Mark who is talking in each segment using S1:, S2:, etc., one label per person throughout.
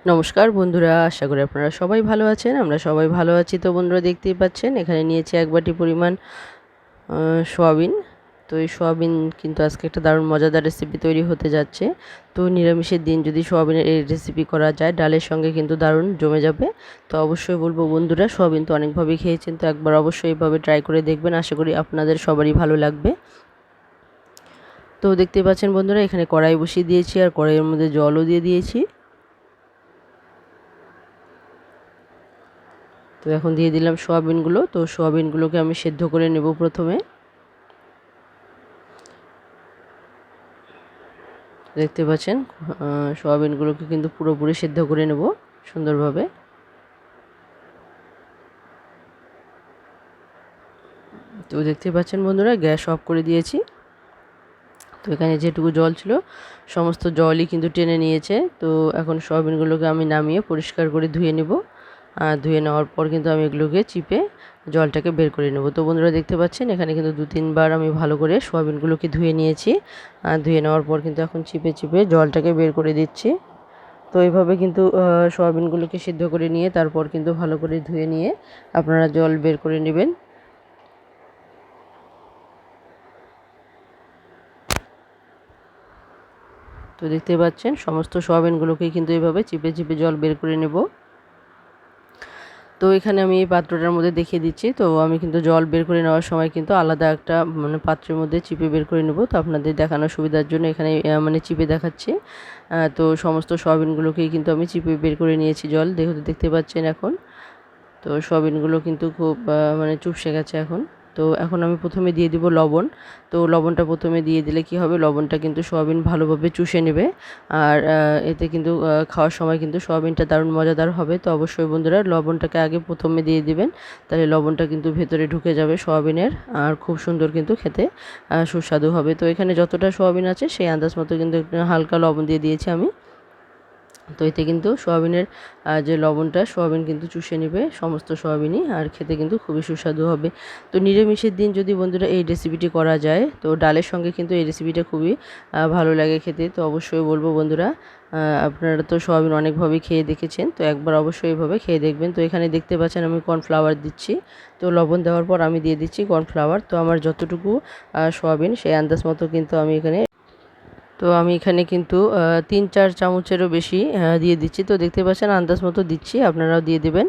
S1: নমস্কার বন্ধুরা, আশা করি আপনারা সবাই ভালো আছেন। আমরা সবাই ভালো আছি। তো বন্ধুরা দেখতেই পাচ্ছেন এখানে নিয়েছি 1 বাটি পরিমাণ সোয়াবিন। তো এই সোয়াবিন কিন্তু আজকে একটা দারুণ মজাদার রেসিপি তৈরি হতে যাচ্ছে। তো নিরামিষের দিন যদি সোয়াবিনের এই রেসিপি করা যায় ডালের সঙ্গে কিন্তু দারুণ জমে যাবে। তো অবশ্যই বলবো বন্ধুরা, সোয়াবিন তো অনেকভাবেই খেয়েছেন, তো একবার অবশ্যই এইভাবে ট্রাই করে দেখবেন। আশা করি আপনাদের সবারই ভালো লাগবে। তো দেখতেই পাচ্ছেন বন্ধুরা, এখানে কড়াই বসিয়ে দিয়েছি আর কড়াইয়ের মধ্যে জলও দিয়ে দিয়েছি। তো এখন দিয়ে দিলাম সোয়াবিনগুলো। তো সোয়াবিনগুলোকে আমি সেদ্ধ করে নেব প্রথমে। দেখতে পাচ্ছেন সোয়াবিনগুলোকে কিন্তু পুরোপুরি সেদ্ধ করে নেব সুন্দরভাবে। তো দেখতে পাচ্ছেন বন্ধুরা, গ্যাস অফ করে দিয়েছি। তো এখানে যেটুকু জল ছিল সমস্ত জলই কিন্তু টেনে নিয়েছে। তো এখন সোয়াবিনগুলোকে আমি নামিয়ে পরিষ্কার করে ধুয়ে নেব। আর ধুয়ে নেওয়ার পর কিন্তু আমি এগুলোকে চিপে জলটাকে বের করে নেব। তো বন্ধুরা দেখতে পাচ্ছেন এখানে কিন্তু 2-3 বার আমি ভালো করে সোয়াবিনগুলোকে ধুয়ে নিয়েছি। আর ধুয়ে নেওয়ার পর কিন্তু এখন চিপে চিপে জলটাকে বের করে দিচ্ছি। তো এইভাবে কিন্তু সোয়াবিনগুলোকে সিদ্ধ করে নিয়ে তারপর কিন্তু ভালো করে ধুয়ে নিয়ে আপনারা জল বের করে নেবেন। তো দেখতে পাচ্ছেন সমস্ত সোয়াবিনগুলোকেই কিন্তু এইভাবে চিপে চিপে জল বের করে নেব। তো এখানে আমি এই পাত্রটার মধ্যে দেখিয়ে দিচ্ছি। তো আমি কিন্তু জল বের করে নেওয়ার সময় কিন্তু আলাদা একটা পাত্রের মধ্যে চিপে বের করে নেব। তো আপনাদের দেখানোর সুবিধার জন্য এখানে চিপে দেখাচ্ছি। তো সমস্ত সোয়াবিনগুলোকেই কিন্তু আমি চিপে বের করে নিয়েছি জল, দেখতে পাচ্ছেন এখন। তো সোয়াবিনগুলো কিন্তু খুব চুপসে গেছে এখন। তো এখন আমি প্রথমে দিয়ে দিব লবণ। তো লবণটা প্রথমে দিয়ে দিলে কি হবে, লবণটা কিন্তু সোয়াবিন ভালোভাবে চুষে নেবে। আর এতে কিন্তু খাওয়ার সময় কিন্তু সোয়াবিনটা দারুণ মজাদার হবে। তো অবশ্যই বন্ধুরা লবণটাকে আগে প্রথমে দিয়ে দিবেন, তাহলে লবণটা কিন্তু ভেতরে ঢুকে যাবে সোয়াবিনের, আর খুব সুন্দর কিন্তু খেতে সুস্বাদু হবে। তো এখানে যতটা সোয়াবিন আছে সেই আন্দাজ মতো কিন্তু একটু হালকা লবণ দিয়ে দিয়েছি আমি। তো এতে কিন্তু সোয়াবিনের যে লবণটা, সোয়াবিন কিন্তু চুষে নেবে সমস্ত সোয়াবিনই, আর খেতে কিন্তু খুবই সুস্বাদু হবে। তো নিরামিষের দিন যদি বন্ধুরা এই রেসিপিটি করা যায়, তো ডালের সঙ্গে কিন্তু এই রেসিপিটা খুবই ভালো লাগে খেতে। তো অবশ্যই বলবো বন্ধুরা, আপনারা তো সোয়াবিন অনেকভাবেই খেয়ে দেখেছেন, তো একবার অবশ্যই এইভাবে খেয়ে দেখবেন। তো এখানে দেখতে পাচ্ছেন আমি কর্নফ্লাওয়ার দিচ্ছি। তো লবণ দেওয়ার পর আমি দিয়ে দিচ্ছি কর্নফ্লাওয়ার। তো আমার যতটুকু সোয়াবিন সেই আন্দাজ মতো কিন্তু আমি এখানে কিন্তু 3-4 চামচেরও বেশি দিয়ে দিচ্ছি। তো দেখতে পাচ্ছেন আন্দাজ মতো দিচ্ছি, আপনারাও দিয়ে দেবেন।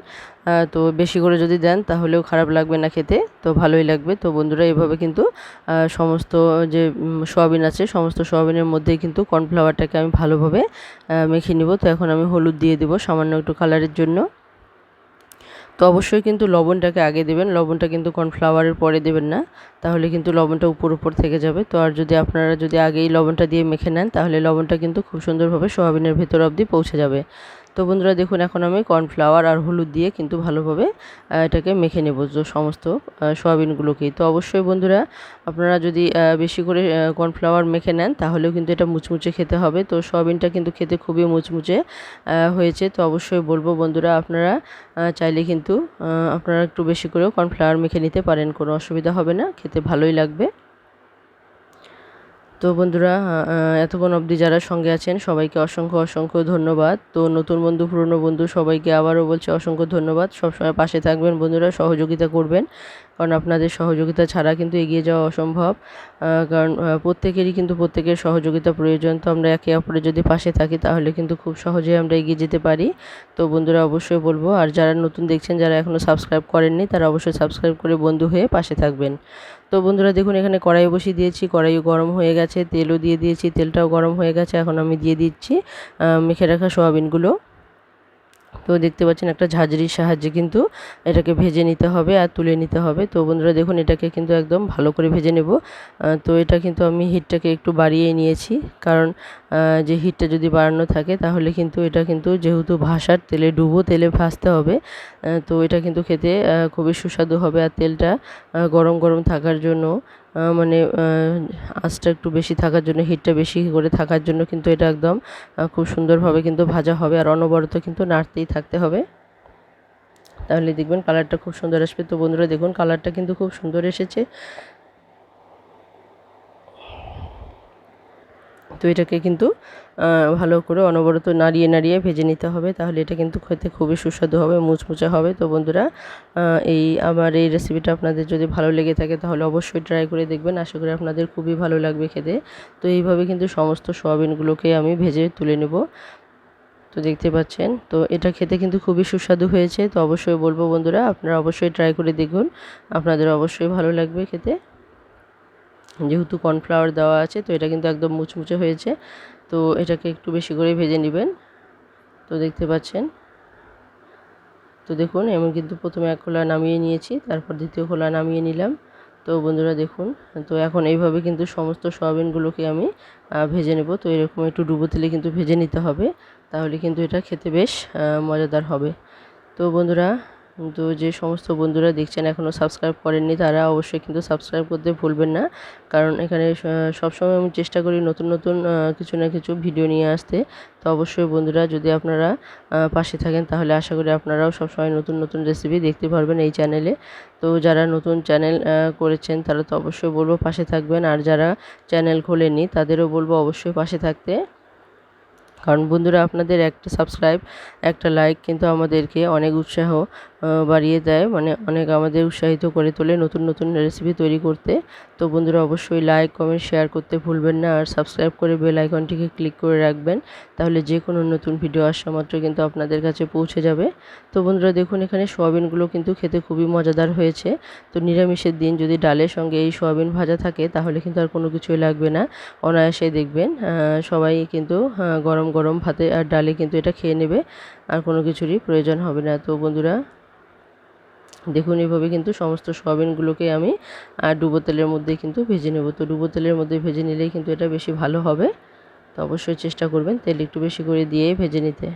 S1: তো বেশি করে যদি দেন তাহলেও খারাপ লাগবে না খেতে, তো ভালোই লাগবে। তো বন্ধুরা এভাবে কিন্তু সমস্ত যে সোয়াবিন আছে সমস্ত সোয়াবিনের মধ্যেই কিন্তু কর্নফ্লাওয়ারটাকে আমি ভালোভাবে মেখে নিব। তো এখন আমি হলুদ দিয়ে দেবো সামান্য একটু কালারের জন্য। তো অবশ্যই কিন্তু লবণটাকে আগে দেবেন, লবণটা কিন্তু কর্নফ্লাওয়ারের পরে দেবেন না, তাহলে কিন্তু লবণটা উপর থেকে যাবে। তো আর যদি আপনারা আগেই লবণটা দিয়ে মেখে নেন তাহলে লবণটা কিন্তু খুব সুন্দরভাবে সোয়াবিনের ভেতর অবধি পৌঁছে যাবে। তো বন্ধুরা দেখুন এখন আমি কর্নফ্লাওয়ার আর হলুদ দিয়ে কিন্তু ভালোভাবে এটাকে মেখে নেব সমস্ত সোয়াবিনগুলোকেই। তো অবশ্যই বন্ধুরা আপনারা যদি বেশি করে কর্নফ্লাওয়ার মেখে নেন তাহলেও কিন্তু এটা মুচমুচে খেতে হবে। তো সোয়াবিনটা কিন্তু খেতে খুবই মুচমুচে হয়েছে। তো অবশ্যই বলবো বন্ধুরা, আপনারা চাইলে কিন্তু আপনারা একটু বেশি করেও কর্নফ্লাওয়ার মেখে নিতে পারেন, কোনো অসুবিধা হবে না, খেতে ভালোই লাগবে। তো বন্ধুরা এতক্ষণ অবধি যারা সঙ্গে আছেন সবাইকে অসংখ্য অসংখ্য ধন্যবাদ। তো নতুন বন্ধু পুরনো বন্ধু সবাইকে আবারও বলছি অসংখ্য ধন্যবাদ। সবসময় পাশে থাকবেন বন্ধুরা, সহযোগিতা করবেন, কারণ আপনাদের সহযোগিতা ছাড়া কিন্তু এগিয়ে যাওয়া অসম্ভব। কারণ প্রত্যেকেরই কিন্তু প্রত্যেকের সহযোগিতা প্রয়োজন। তো আমরা একে অপরের যদি পাশে থাকি তাহলে কিন্তু খুব সহজেই আমরা এগিয়ে যেতে পারি। তো বন্ধুরা অবশ্যই বলবো, আর যারা নতুন দেখছেন, যারা এখনও সাবস্ক্রাইব করেননি, তারা অবশ্যই সাবস্ক্রাইব করে বন্ধু হয়ে পাশে থাকবেন। তো বন্ধুরা দেখুন এখানে কড়াই বসিয়ে দিয়েছি, কড়াইও গরম হয়ে গেছে, তেলও দিয়ে দিয়েছি, তেলটাও গরম হয়ে গেছে। এখন আমি দিয়ে দিচ্ছি মেখে রাখা সোয়াবিনগুলো। তো দেখতে পাচ্ছেন একটা ঝাঁঝরির সাহায্যে কিন্তু এটাকে ভেজে নিতে হবে আর তুলে নিতে হবে। তো বন্ধুরা দেখুন এটাকে কিন্তু একদম ভালো করে ভেজে নেব। তো এটা কিন্তু আমি হিটটাকে একটু বাড়িয়ে নিয়েছি, কারণ যে হিটটা যদি বাড়ানো থাকে তাহলে কিন্তু এটা কিন্তু যেহেতু ভাসার তেলে ডুবো তেলে ভাজতে হবে, তো এটা কিন্তু খেতে খুবই সুস্বাদু হবে। আর তেলটা গরম গরম থাকার জন্য আঁচটা একটু বেশি থাকার জন্য, হিটটা বেশি করে থাকার জন্য কিন্তু এটা একদম খুব সুন্দরভাবে কিন্তু ভাজা হবে, আর অনবরত কিন্তু নাড়তেই থাকতে হবে, তাহলে দেখবেন কালারটা খুব সুন্দর আসবে। তো বন্ধুরা দেখুন কালারটা কিন্তু খুব সুন্দর এসেছে। তো এটাকে কিন্তু ভালো করে অনবরত নাড়িয়ে নাড়িয়ে ভেজে নিতে হবে, তাহলে এটা কিন্তু খেতে খুবই সুস্বাদু হবে, মুচমুচে হবে। তো বন্ধুরা, আমার এই রেসিপিটা আপনাদের যদি ভালো লেগে থাকে তাহলে অবশ্যই ট্রাই করে দেখবেন, আশা করি আপনাদের খুবই ভালো লাগবে খেতে। তো এইভাবে কিন্তু সমস্ত সয়াবিনগুলোকে আমি ভেজে তুলে নেব। তো দেখতে পাচ্ছেন, তো এটা খেতে কিন্তু খুবই সুস্বাদু হয়েছে। তো অবশ্যই বলবো বন্ধুরা, আপনারা অবশ্যই ট্রাই করে দেখুন, আপনাদের অবশ্যই ভালো লাগবে খেতে। যেহেতু কর্নফ্লাওয়ার দেওয়া আছে, তো এটা কিন্তু একদম মুচমুচে হয়েছে। তো এটাকে একটু বেশি করে ভেজে নেবেন। তো দেখতে পাচ্ছেন, তো দেখুন আমি কিন্তু প্রথমে এক খোলা নামিয়ে নিয়েছি, তারপর দ্বিতীয় খোলা নামিয়ে নিলাম। তো বন্ধুরা দেখুন, তো এখন এইভাবে কিন্তু সমস্ত সয়াবিনগুলোকে আমি ভেজে নেব। তো এরকম একটু ডুবো তেলে কিন্তু ভেজে নিতে হবে, তাহলে কিন্তু এটা খেতে বেশ মজাদার হবে। তো বন্ধুরা, তো যে সমস্ত বন্ধুরা দেখছেন এখনও সাবস্ক্রাইব করেননি, তারা অবশ্যই কিন্তু সাবস্ক্রাইব করতে ভুলবেন না, কারণ এখানে সবসময় আমি চেষ্টা করি নতুন নতুন কিছু না কিছু ভিডিও নিয়ে আসতে। তো অবশ্যই বন্ধুরা, যদি আপনারা পাশে থাকেন তাহলে আশা করি আপনারাও সবসময় নতুন নতুন রেসিপি দেখতে পারবেন এই চ্যানেলে। তো যারা নতুন চ্যানেল করেছেন তারা তো অবশ্যই বলবো পাশে থাকবেন, আর যারা চ্যানেল খোলেননি তাদেরও বলবো অবশ্যই পাশে থাকতে। কারণ বন্ধুরা, আপনাদের একটা সাবস্ক্রাইব, একটা লাইক কিন্তু আমাদেরকে অনেক উৎসাহ বাড়িয়ে দেয়, মানে অনেক আমাদের উৎসাহিত করে তোলে নতুন নতুন রেসিপি তৈরি করতে। তো বন্ধুরা, অবশ্যই লাইক, কমেন্ট, শেয়ার করতে ভুলবেন না, আর সাবস্ক্রাইব করে বেল আইকনটিকে ক্লিক করে রাখবেন, তাহলে যে কোনো নতুন ভিডিও আসা মাত্র কিন্তু আপনাদের কাছে পৌঁছে যাবে। তো বন্ধুরা দেখুন, এখানে সোয়াবিনগুলো কিন্তু খেতে খুবই মজাদার হয়েছে। তো নিরামিষের দিন যদি ডালের সঙ্গে এই সোয়াবিন ভাজা থাকে তাহলে কিন্তু আর কোনো কিছুই লাগবে না, অনায়াসে দেখবেন সবাই কিন্তু গরম গরম ভাতে আর ডালে কিন্তু এটা খেয়ে নেবে, আর কোনো কিছুরই প্রয়োজন হবে না। তো বন্ধুরা দেখুন, এভাবে কিন্তু সমস্ত সয়াবিনগুলোকে আমি ডুবো তেলের মধ্যে কিন্তু ভেজে নেব। তো ডুবো তেলের মধ্যে ভেজে নিলেই কিন্তু এটা বেশি ভালো হবে। তো অবশ্যই চেষ্টা করবেন তেল একটু বেশি করে দিয়ে ভেজে নিতে।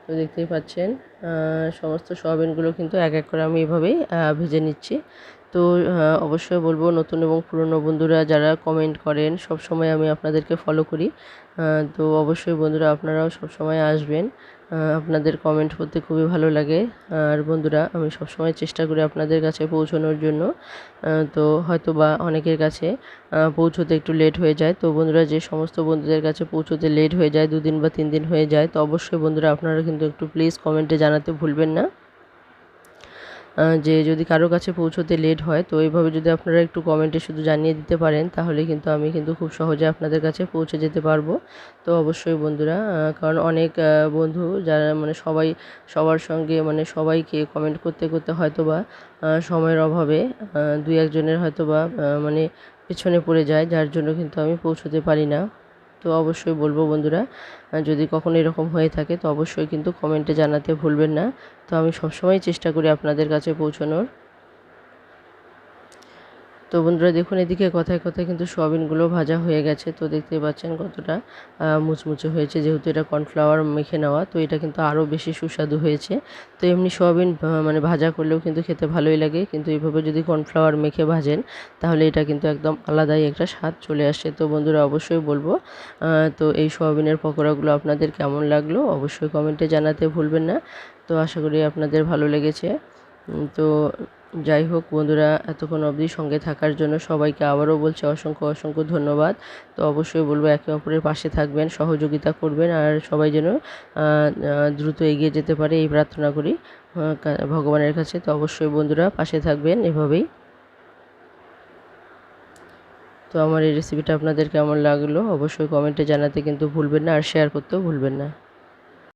S1: তো দেখতেই পাচ্ছেন, সমস্ত সয়াবিনগুলো কিন্তু এক এক করে আমি এভাবেই ভেজে নিচ্ছি। তো অবশ্যই বলবো, নতুন এবং পুরনো বন্ধুরা যারা কমেন্ট করেন সব সময় আমি আপনাদেরকে ফলো করি। তো অবশ্যই বন্ধুরা, আপনারাও সব সময় আসবেন, আপনাদের কমেন্ট করতে খুবই ভালো লাগে। আর বন্ধুরা, আমি সবসময় চেষ্টা করি আপনাদের কাছে পৌঁছানোর জন্য। তো হয়তো বা অনেকের কাছে পৌঁছোতে একটু লেট হয়ে যায়। তো বন্ধুরা, যে সমস্ত বন্ধুদের কাছে পৌঁছোতে লেট হয়ে যায়, 2 দিন বা 3 দিন হয়ে যায়, তো অবশ্যই বন্ধুরা আপনারা কিন্তু একটু প্লিজ কমেন্টে জানাতে ভুলবেন না যে যদি কারো কাছে পৌঁছোতে লেট হয়। তো এইভাবে যদি আপনারা একটু কমেন্টে শুধু জানিয়ে দিতে পারেন তাহলে কিন্তু আমি কিন্তু খুব সহজে আপনাদের কাছে পৌঁছে যেতে পারবো। তো অবশ্যই বন্ধুরা, কারণ অনেক বন্ধু যারা মানে সবার সঙ্গে মানে সবাইকে কমেন্ট করতে করতে হয়তোবা সময়ের অভাবে 2-1 জনের হয়তোবা মানে পেছনে পড়ে যায়, যার জন্য কিন্তু আমি পৌঁছতে পারি না। তো অবশ্যই বলবো বন্ধুরা, যদি কখনো এরকম হয়ে থাকে তো অবশ্যই কিন্তু কমেন্টে জানাতে ভুলবেন না। তো আমি সবসময় চেষ্টা করি আপনাদের কাছে পৌঁছানোর। তো বন্ধুরা দেখুন, এদিকে কথায় কথায় কিন্তু সোয়াবিনগুলো ভাজা হয়ে গেছে। তো দেখতেই পাচ্ছেন কতটা মুচমুচে হয়েছে, যেহেতু এটা কর্নফ্লাওয়ার মেখে নেওয়া, তো এটা কিন্তু আরও বেশি সুস্বাদু হয়েছে। তো এমনি সোয়াবিন মানে ভাজা করলেও কিন্তু খেতে ভালোই লাগে, কিন্তু এইভাবে যদি কর্নফ্লাওয়ার মেখে ভাজেন তাহলে এটা কিন্তু একদম আলাদাই একটা স্বাদ চলে আসে। তো বন্ধুরা অবশ্যই বলবো, তো এই সোয়াবিনের পকোড়াগুলো আপনাদের কেমন লাগলো অবশ্যই কমেন্টে জানাতে ভুলবেন না। তো আশা করি আপনাদের ভালো লেগেছে। তো যাই হোক বন্ধুরা, এতক্ষণ অবধি সঙ্গে থাকার জন্য সবাইকে আবারও বলছি অসংখ্য অসংখ্য ধন্যবাদ। তো অবশ্যই বলবো একে অপরের পাশে থাকবেন, সহযোগিতা করবেন, আর সবাই যেন দ্রুত এগিয়ে যেতে পারে এই প্রার্থনা করি ভগবানের কাছে। তো অবশ্যই বন্ধুরা পাশে থাকবেন এভাবেই। তো আমার এই রেসিপিটা আপনাদের কেমন লাগলো অবশ্যই কমেন্টে জানাতে কিন্তু ভুলবেন না, আর শেয়ার করতেও ভুলবেন না।